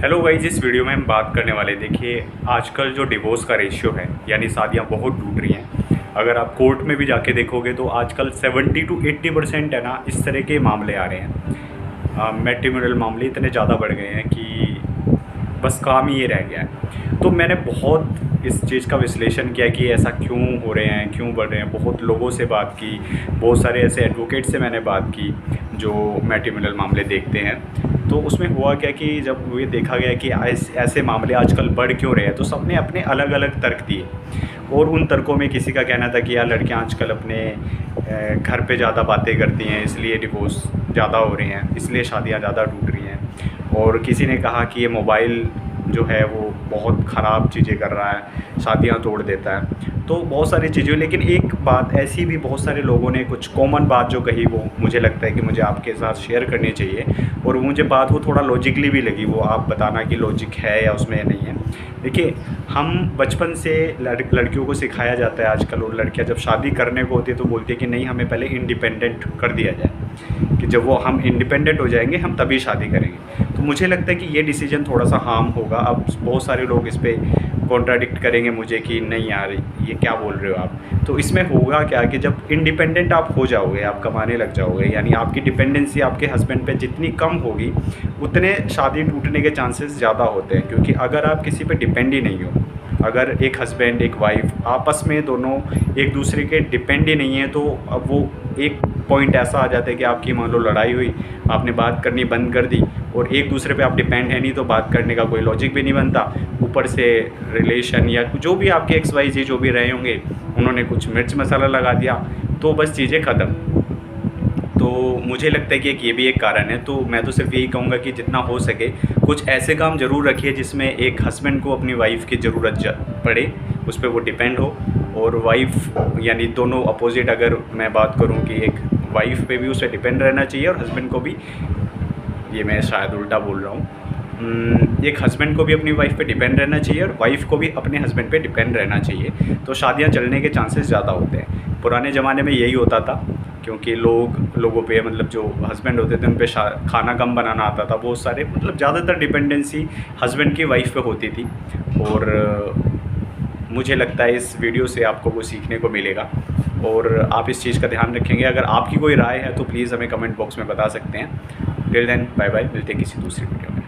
Hello guys, इस video में हम बात करने वाले देखिए आजकल जो डिवोर्स का रेशियो है यानी शादियां बहुत टूट रही हैं। अगर आप कोर्ट में भी जाके देखोगे तो आजकल 70 to 80% है ना, इस तरह के मामले आ रहे हैं। मैट्रिमोनियल मामले इतने ज़्यादा बढ़ गए हैं कि बस काम ही ये रह गया है। तो मैंने बहुत इस चीज़ का विश्लेषण किया कि ऐसा क्यों हो रहे हैं, क्यों बढ़ रहे हैं। बहुत लोगों से बात की, बहुत सारे ऐसे एडवोकेट से मैंने बात की जो मैट्रिमोनियल मामले देखते हैं। तो उसमें हुआ क्या कि जब ये देखा गया कि ऐसे मामले आजकल बढ़ क्यों रहे हैं, तो सबने अपने अलग अलग तर्क दिए। और उन तर्कों में किसी का कहना था कि यार लड़कियां आजकल अपने घर पे ज़्यादा बातें करती हैं, इसलिए डिवोर्स ज़्यादा हो रही हैं, इसलिए शादियां ज़्यादा टूट रही हैं। और किसी ने कहा कि ये मोबाइल जो है वो बहुत ख़राब चीज़ें कर रहा है, शादियां तोड़ देता है। तो बहुत सारी चीज़ें, लेकिन एक बात ऐसी भी बहुत सारे लोगों ने कुछ कॉमन बात जो कही वो मुझे लगता है कि मुझे आपके साथ शेयर करनी चाहिए। और मुझे बात वो थोड़ा लॉजिकली भी लगी, वो आप बताना कि लॉजिक है या उसमें नहीं है। देखिए, हम बचपन से लड़कियों को सिखाया जाता है आजकल, और लड़कियां जब शादी करने को होती है तो बोलती है कि नहीं, हमें पहले इंडिपेंडेंट कर दिया जाए, कि जब वो हम इंडिपेंडेंट हो जाएंगे हम तभी शादी करेंगे। तो मुझे लगता है कि ये डिसीजन थोड़ा सा हार्म होगा। अब बहुत सारे लोग इस पर कॉन्ट्राडिक्ट करेंगे मुझे कि नहीं यार ये क्या बोल रहे हो आप। तो इसमें होगा क्या कि जब इंडिपेंडेंट आप हो जाओगे, आप कमाने लग जाओगे, यानी आपकी डिपेंडेंसी आपके हस्बैंड पे जितनी कम होगी उतने शादी टूटने के चांसेस ज़्यादा होते हैं। क्योंकि अगर आप किसी पे डिपेंड ही नहीं हो, अगर एक हस्बैंड एक वाइफ आपस में दोनों एक दूसरे के डिपेंड ही नहीं है, तो अब वो एक पॉइंट ऐसा आ जाता है कि आपकी मान लो लड़ाई हुई, आपने बात करनी बंद कर दी और एक दूसरे पे आप डिपेंड है नहीं, तो बात करने का कोई लॉजिक भी नहीं बनता। ऊपर से रिलेशन या जो भी आपके XYZ जो भी रहे होंगे, उन्होंने कुछ मिर्च मसाला लगा दिया, तो बस चीज़ें ख़त्म। तो मुझे लगता है कि ये भी एक कारण है। तो मैं तो सिर्फ यही कहूँगा कि जितना हो सके कुछ ऐसे काम ज़रूर रखिए जिसमें एक हस्बैंड को अपनी वाइफ की ज़रूरत पड़े, उस पर वो डिपेंड हो। और वाइफ यानी दोनों अपोजिट, अगर मैं बात करूँ कि एक वाइफ पे भी उसे डिपेंड रहना चाहिए और हस्बैंड को भी, ये मैं शायद उल्टा बोल रहा हूँ, एक हस्बैंड को भी अपनी वाइफ पे डिपेंड रहना चाहिए और वाइफ को भी अपने हस्बैंड पे डिपेंड रहना चाहिए। तो शादियां चलने के चांसेस ज़्यादा होते हैं। पुराने ज़माने में यही होता था, क्योंकि लोगों पे मतलब जो हस्बैंड होते थे उन पे खाना कम बनाना आता था, बहुत सारे मतलब ज़्यादातर डिपेंडेंसी हस्बैंड की वाइफ पे होती थी। और मुझे लगता है इस वीडियो से आपको वो सीखने को मिलेगा और आप इस चीज़ का ध्यान रखेंगे। अगर आपकी कोई राय है तो प्लीज़ हमें कमेंट बॉक्स में बता सकते हैं। टिल देन बाय बाय, मिलते हैं किसी दूसरी वीडियो में।